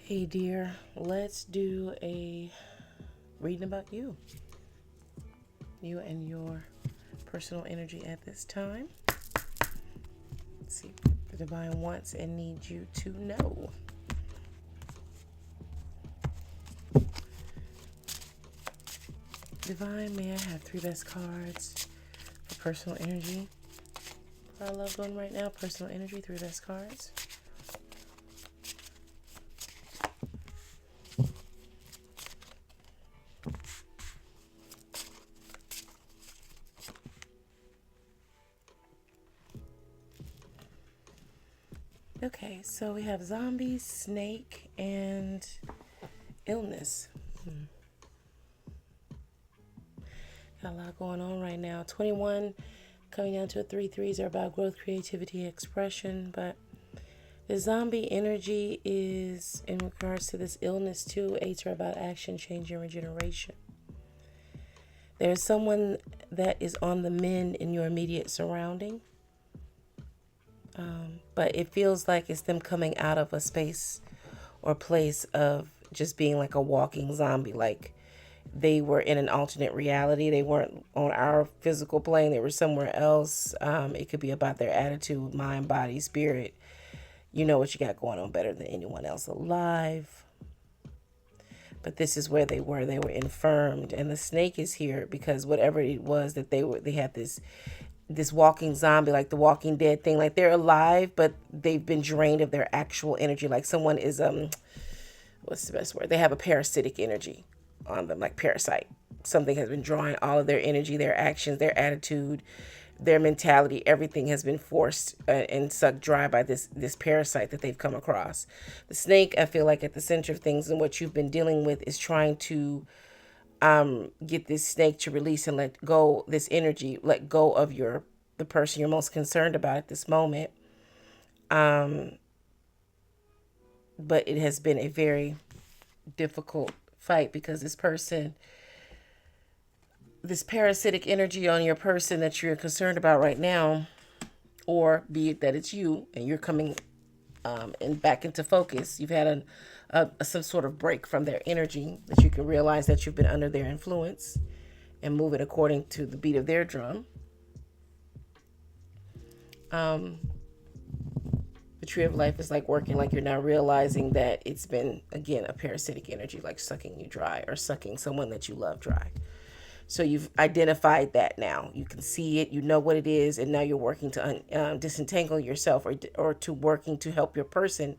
Hey dear, let's do a reading about you. You and your personal energy at this time. Let's see what the divine wants and needs you to know. Divine, may I have 3 best cards for personal energy for our loved one right now? Personal energy, 3 best cards. Okay, so we have zombies, snake, and illness. Got a lot going on right now. 21 coming down to a 3/3s are about growth, creativity, expression. But the zombie energy is in regards to this illness too. 8s are about action, change, and regeneration. There's someone that is on the mend in your immediate surrounding. But it feels like it's them coming out of a space or place of just being like a walking zombie. Like they were in an alternate reality. They weren't on our physical plane. They were somewhere else. It could be about their attitude, mind, body, spirit. You know what you got going on better than anyone else alive. But this is where they were. They were infirmed. And the snake is here because whatever it was that they had this walking zombie, like the Walking Dead thing. Like they're alive, but they've been drained of their actual energy. Like someone is, what's the best word? They have a parasitic energy on them, like Parasite. Something has been drawing all of their energy, their actions, their attitude, their mentality. Everything has been forced and sucked dry by this parasite that they've come across. The snake, I feel like at the center of things and what you've been dealing with is trying to get this snake to release and let go this energy, let go of the person you're most concerned about at this moment. But it has been a very difficult fight because this parasitic energy on your person that you're concerned about right now, or be it that it's you and you're coming and back into focus. You've had some sort of break from their energy that you can realize that you've been under their influence and move it according to the beat of their drum. The tree of life is like working, like you're now realizing that it's been, again, a parasitic energy, like sucking you dry or sucking someone that you love dry. So you've identified that now. You can see it, you know what it is, and now you're working to disentangle yourself or to working to help your person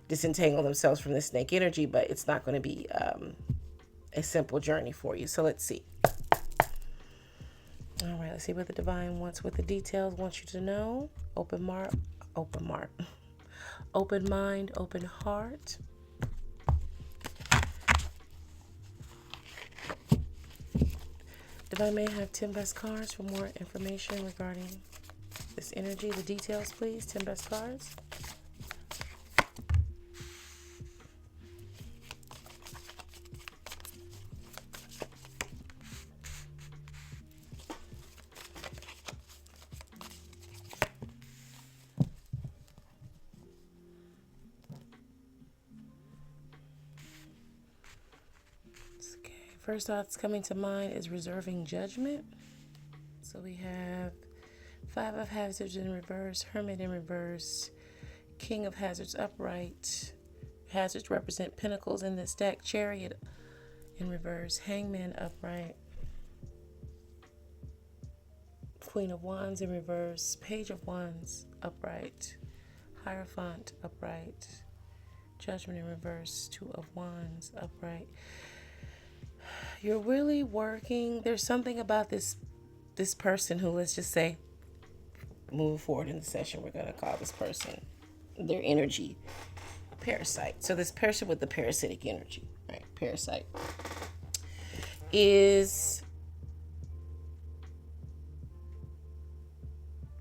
disentangle themselves from the snake energy, but it's not going to be a simple journey for you. So let's see. All right, let's see what the divine wants, what the details wants you to know. Open mind, open heart. Divine, may I have 10 best cards for more information regarding this energy, the details, please. 10 best cards. First thought that's coming to mind is reserving judgment. So we have 5 of Hazards in reverse, Hermit in reverse, King of Hazards upright. Hazards represent pentacles in this deck. Chariot in reverse, Hangman upright, Queen of Wands in reverse, Page of Wands upright, Hierophant upright, Judgment in reverse, 2 of Wands upright. You're really working. There's something about this person who, let's just say, moving forward in the session, we're going to call this person, their energy, Parasite. So this person with the parasitic energy, right? Parasite is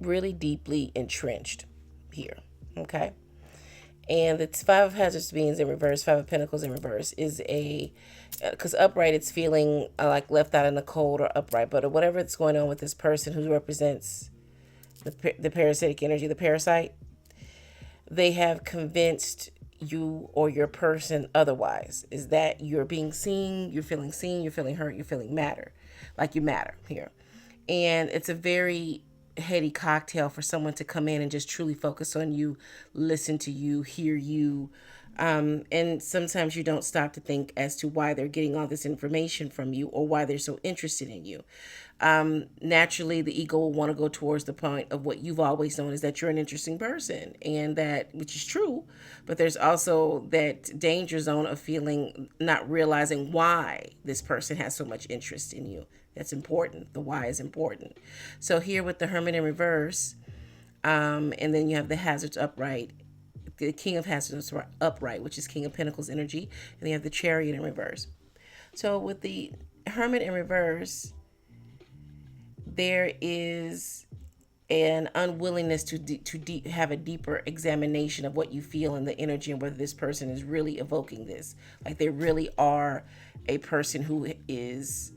really deeply entrenched here, okay? And the 5 of Hazards beings in reverse, 5 of Pentacles in reverse is because upright, it's feeling like left out in the cold or upright, but whatever it's going on with this person who represents the parasitic energy, the parasite, they have convinced you or your person otherwise, is that you're being seen, you're feeling heard, you're feeling matter, like you matter here. And it's a very heady cocktail for someone to come in and just truly focus on you, listen to you, hear you. And sometimes you don't stop to think as to why they're getting all this information from you or why they're so interested in you. Naturally, the ego will want to go towards the point of what you've always known, is that you're an interesting person, and that, which is true, but there's also that danger zone of feeling, not realizing why this person has so much interest in you. That's important. The why is important. So here with the Hermit in reverse, and then you have the Hazards upright, the King of Hazards upright, which is King of Pentacles energy, and then you have the Chariot in reverse. So with the Hermit in reverse, there is an unwillingness to have a deeper examination of what you feel in the energy and whether this person is really evoking this. Like they really are a person who is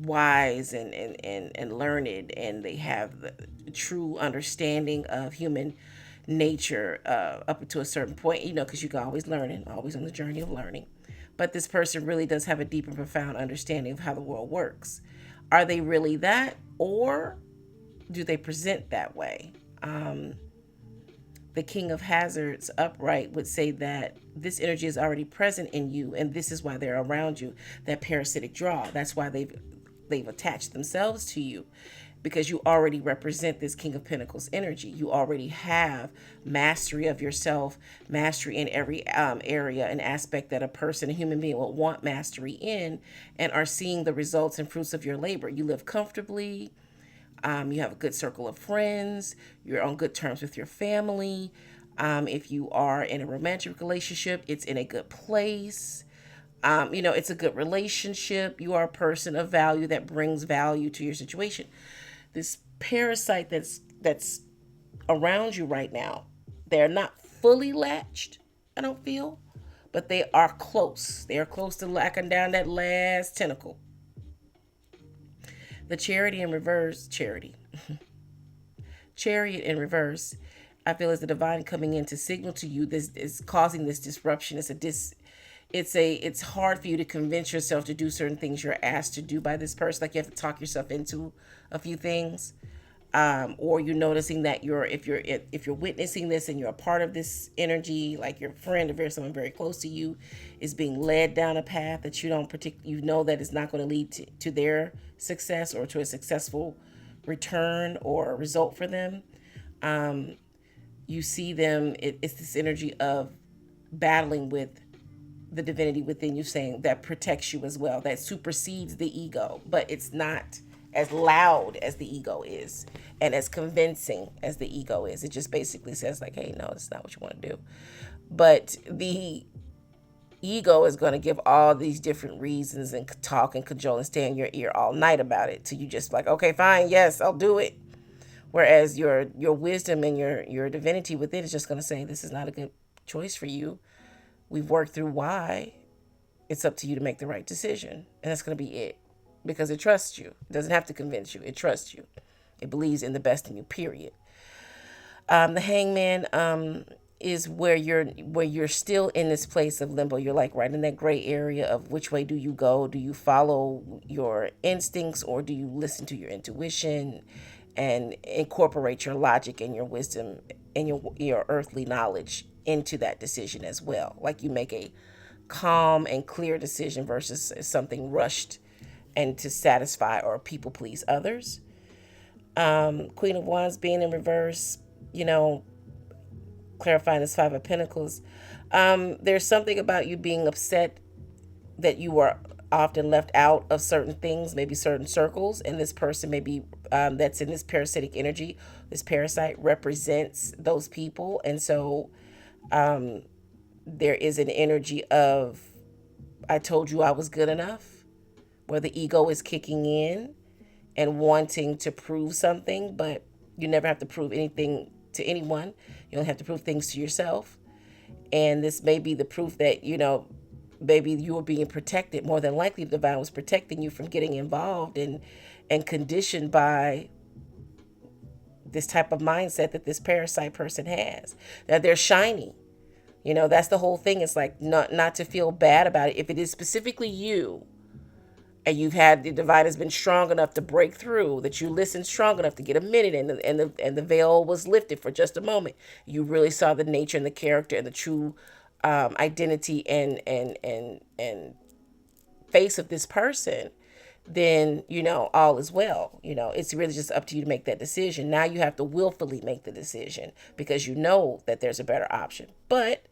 wise and learned, and they have the true understanding of human nature up to a certain point, because you can always learning, always on the journey of learning. But this person really does have a deep and profound understanding of how the world works. Are they really that, or do they present that way? The King of Hazards upright would say that this energy is already present in you, and this is why they're around you. That parasitic draw. That's why they've attached themselves to you, because you already represent this King of Pentacles energy. You already have mastery of yourself, mastery in every area and aspect that a person, a human being, will want mastery in, and are seeing the results and fruits of your labor. You live comfortably. You have a good circle of friends. You're on good terms with your family. If you are in a romantic relationship, it's in a good place. It's a good relationship. You are a person of value that brings value to your situation. This parasite that's around you right now, they're not fully latched, I don't feel, but they are close. They are close to locking down that last tentacle. The Chariot in reverse, Chariot in reverse, I feel is the divine coming in to signal to you this is causing this disruption. It's hard for you to convince yourself to do certain things you're asked to do by this person. Like you have to talk yourself into a few things, or you're noticing that if you're witnessing this and you're a part of this energy, like your friend or someone very close to you is being led down a path that you don't you know that is not going to lead to their success or to a successful return or result for them. You see them. It's this energy of battling with the divinity within you, saying that protects you as well, that supersedes the ego, but it's not as loud as the ego is and as convincing as the ego is. It just basically says like, hey, no, it's not what you want to do. But the ego is going to give all these different reasons and talk and cajole and stay in your ear all night about it till you just like, okay, fine, yes, I'll do it. Whereas your wisdom and your divinity within is just going to say, this is not a good choice for you. We've worked through why. It's up to you to make the right decision. And that's going to be it. Because it trusts you. It doesn't have to convince you. It trusts you. It believes in the best in you, period. The Hangman is where you're still in this place of limbo. You're like right in that gray area of which way do you go? Do you follow your instincts, or do you listen to your intuition and incorporate your logic and your wisdom and your earthly knowledge into that decision as well? Like you make a calm and clear decision versus something rushed and to satisfy or people please others. Queen of Wands being in reverse, clarifying this Five of Pentacles. There's something about you being upset that you were often left out of certain things, maybe certain circles, and this person maybe that's in this parasitic energy, this parasite represents those people. And so there is an energy of, I told you I was good enough, where the ego is kicking in and wanting to prove something, but you never have to prove anything to anyone. You only have to prove things to yourself. And this may be the proof that, maybe you were being protected. More than likely, the divine was protecting you from getting involved and conditioned by this type of mindset that this parasite person has, that they're shiny. That's the whole thing. It's like not to feel bad about it. If it is specifically you, and you've had the divine has been strong enough to break through, that you listened strong enough to get a minute, and the veil was lifted for just a moment. You really saw the nature and the character and the true identity and face of this person. Then all is well. It's really just up to you to make that decision. Now you have to willfully make the decision because you know that there's a better option. But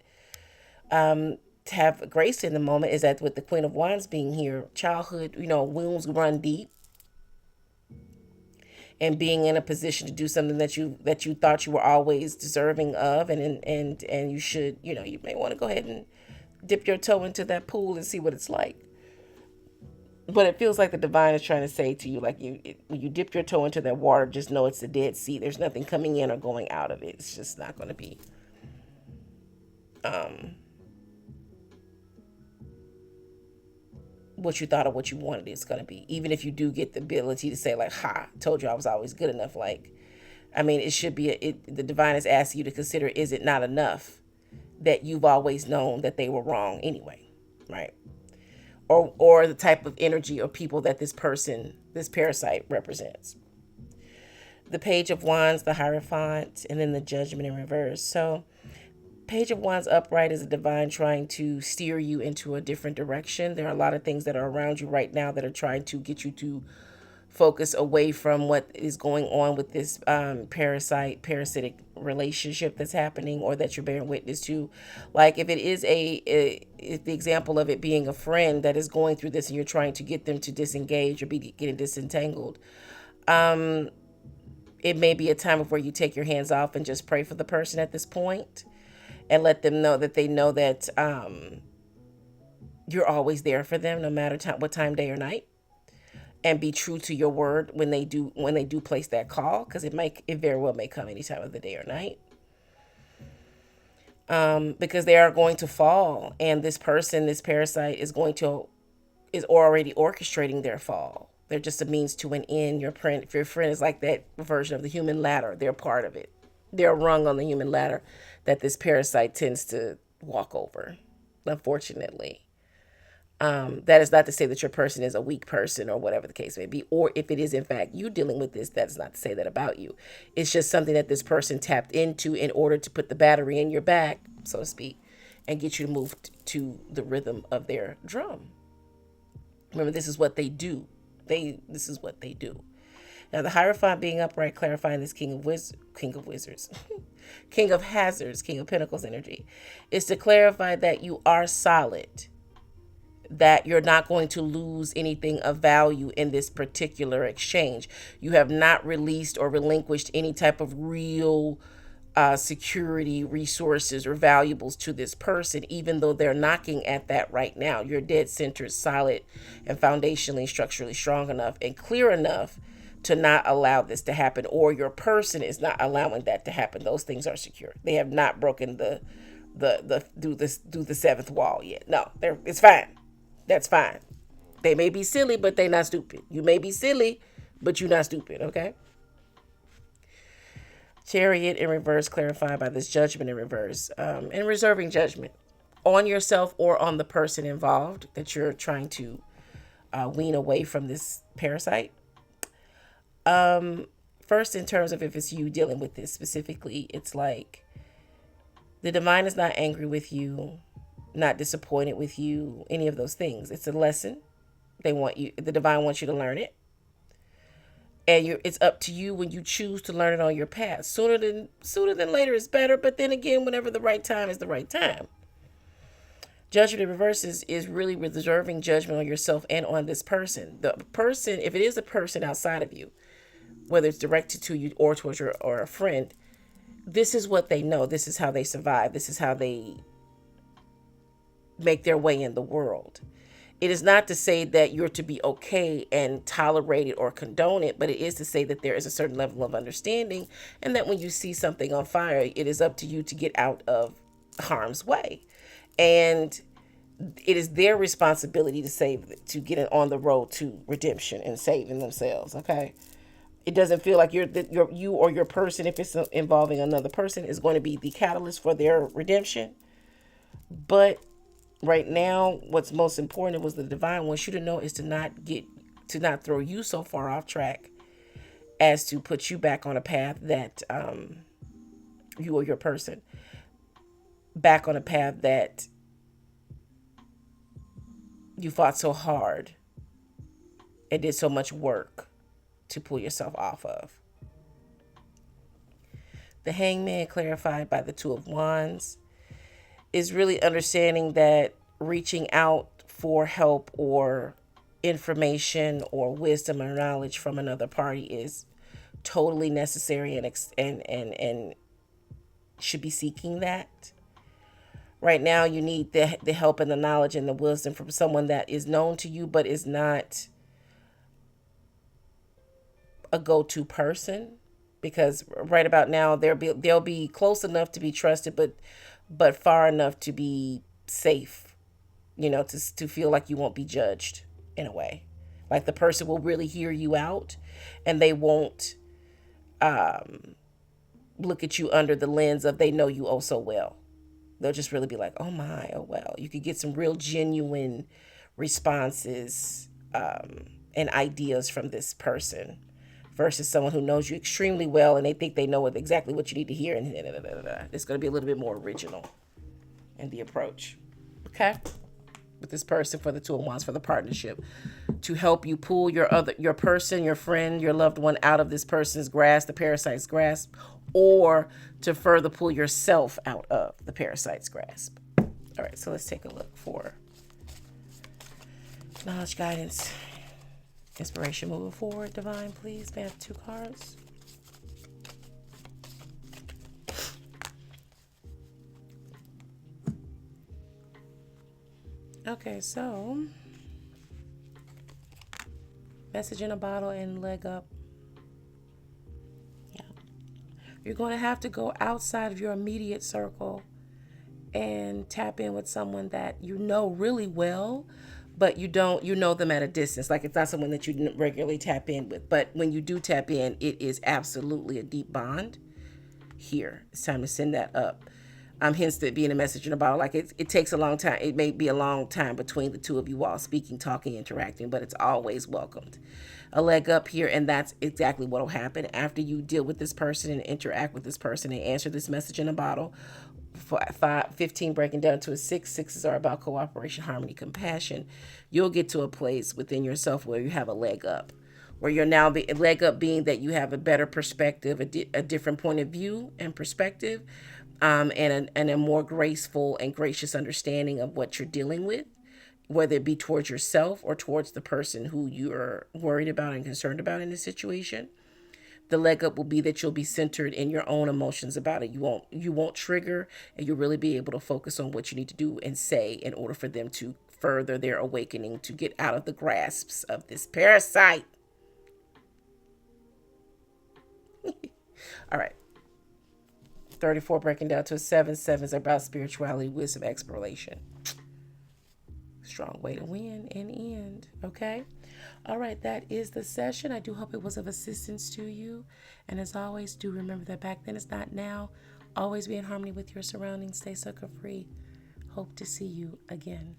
to have grace in the moment is that with the Queen of Wands being here, childhood, wounds run deep, and being in a position to do something that you thought you were always deserving of, and you should, you may want to go ahead and dip your toe into that pool and see what it's like. But it feels like the divine is trying to say to you, like, when you dip your toe into that water, just know it's the Dead Sea. There's nothing coming in or going out of it. It's just not going to be what you thought or what you wanted it's going to be. Even if you do get the ability to say, like, ha, told you I was always good enough. Like, I mean, it should be, the divine is asking you to consider, is it not enough that you've always known that they were wrong anyway, right? Or the type of energy or people that this parasite represents. The Page of Wands, the Hierophant, and then the Judgment in reverse. So Page of Wands upright is a divine trying to steer you into a different direction. There are a lot of things that are around you right now that are trying to get you to focus away from what is going on with this parasitic relationship that's happening, or that you're bearing witness to. Like, if it is if the example of it being a friend that is going through this and you're trying to get them to disengage or be getting disentangled, it may be a time of where you take your hands off and just pray for the person at this point, and let them know that they know that you're always there for them, no matter what time, day or night. And be true to your word when they do place that call, because it very well may come any time of the day or night. Because they are going to fall, and this parasite is already orchestrating their fall. They're just a means to an end. If your friend is like that version of the human ladder, they're part of it. They're a rung on the human ladder that this parasite tends to walk over, unfortunately. That is not to say that your person is a weak person or whatever the case may be, or if it is in fact you dealing with this, that's not to say that about you. It's just something that this person tapped into in order to put the battery in your back, so to speak, and get you to move to the rhythm of their drum. Remember, this is what they do. This is what they do. Now, the Hierophant being upright, clarifying this King of Wizards, King of Hazards, King of Pentacles energy, is to clarify that you are solid, that you're not going to lose anything of value in this particular exchange. You have not released or relinquished any type of real security, resources, or valuables to this person, even though they're knocking at that right now. You're dead centered, solid, and foundationally, structurally strong enough and clear enough to not allow this to happen, or your person is not allowing that to happen. Those things are secure. They have not broken the do the seventh wall yet. No, it's fine. That's fine. They may be silly, but they're not stupid. You may be silly, but you're not stupid, okay? Chariot in reverse, clarified by this Judgment in reverse, and reserving judgment on yourself or on the person involved that you're trying to wean away from this parasite. First, in terms of if it's you dealing with this specifically, it's like the divine is not angry with you, not disappointed with you, any of those things. It's a lesson. The divine wants you to learn it. And it's up to you when you choose to learn it on your path. Sooner than later is better, but then again, whenever the right time is the right time. Judgment in reverse is really reserving judgment on yourself and on this person. The person, if it is a person outside of you, whether it's directed to you or towards or a friend, this is what they know. This is how they survive. This is how they make their way in the world. It is not to say that you're to be okay and tolerate it or condone it, but it is to say that there is a certain level of understanding, and that when you see something on fire, it is up to you to get out of harm's way. And it is their responsibility to get it on the road to redemption and saving themselves, okay? It doesn't feel like you or your person, if it's involving another person, is going to be the catalyst for their redemption. But right now, what's most important was the divine wants you to know is to not throw you so far off track as to put you back on a path that you or your person back on a path that you fought so hard and did so much work to pull yourself off of. The hangman, clarified by the Two of Wands, is really understanding that reaching out for help or information or wisdom or knowledge from another party is totally necessary and should be seeking that. Right now, you need the help and the knowledge and the wisdom from someone that is known to you but is not a go-to person, because right about now they'll be close enough to be trusted, but far enough to be safe, to feel like you won't be judged in a way. Like the person will really hear you out, and they won't look at you under the lens of they know you oh so well. They'll just really be like, oh my, oh well. You could get some real genuine responses and ideas from this person versus someone who knows you extremely well and they think they know exactly what you need to hear. And it's going to be a little bit more original in the approach. Okay? With this person for the Two of Wands for the partnership, to help you pull your person, your friend, your loved one out of this person's grasp, the parasite's grasp, or to further pull yourself out of the parasite's grasp. All right, so let's take a look for knowledge, guidance, inspiration moving forward. Divine, please. May I have 2 cards? Okay, so message in a bottle and leg up. Yeah. You're going to have to go outside of your immediate circle and tap in with someone that you know really well, but you know them at a distance. Like it's not someone that you regularly tap in with. But when you do tap in, it is absolutely a deep bond. Here, it's time to send that up. Hence it being a message in a bottle. Like it takes a long time. It may be a long time between the two of you all speaking, talking, interacting, but it's always welcomed. A leg up here, and that's exactly what will happen after you deal with this person and interact with this person and answer this message in a bottle. 15 breaking down to a 6. 6s are about cooperation, harmony, compassion. You'll get to a place within yourself where you have a leg up, where you're now the leg up being that you have a better perspective, a different point of view and perspective, and a more graceful and gracious understanding of what you're dealing with, whether it be towards yourself or towards the person who you're worried about and concerned about in this situation. The leg up will be that you'll be centered in your own emotions about it. You won't trigger, and you'll really be able to focus on what you need to do and say in order for them to further their awakening, to get out of the grasps of this parasite. All right. 34 breaking down to a 7. 7s are about spirituality, wisdom, exploration. Strong way to win and end. Okay. All right. That is the session. I do hope it was of assistance to you. And as always, do remember that back then is not now. Always be in harmony with your surroundings. Stay sucker free. Hope to see you again.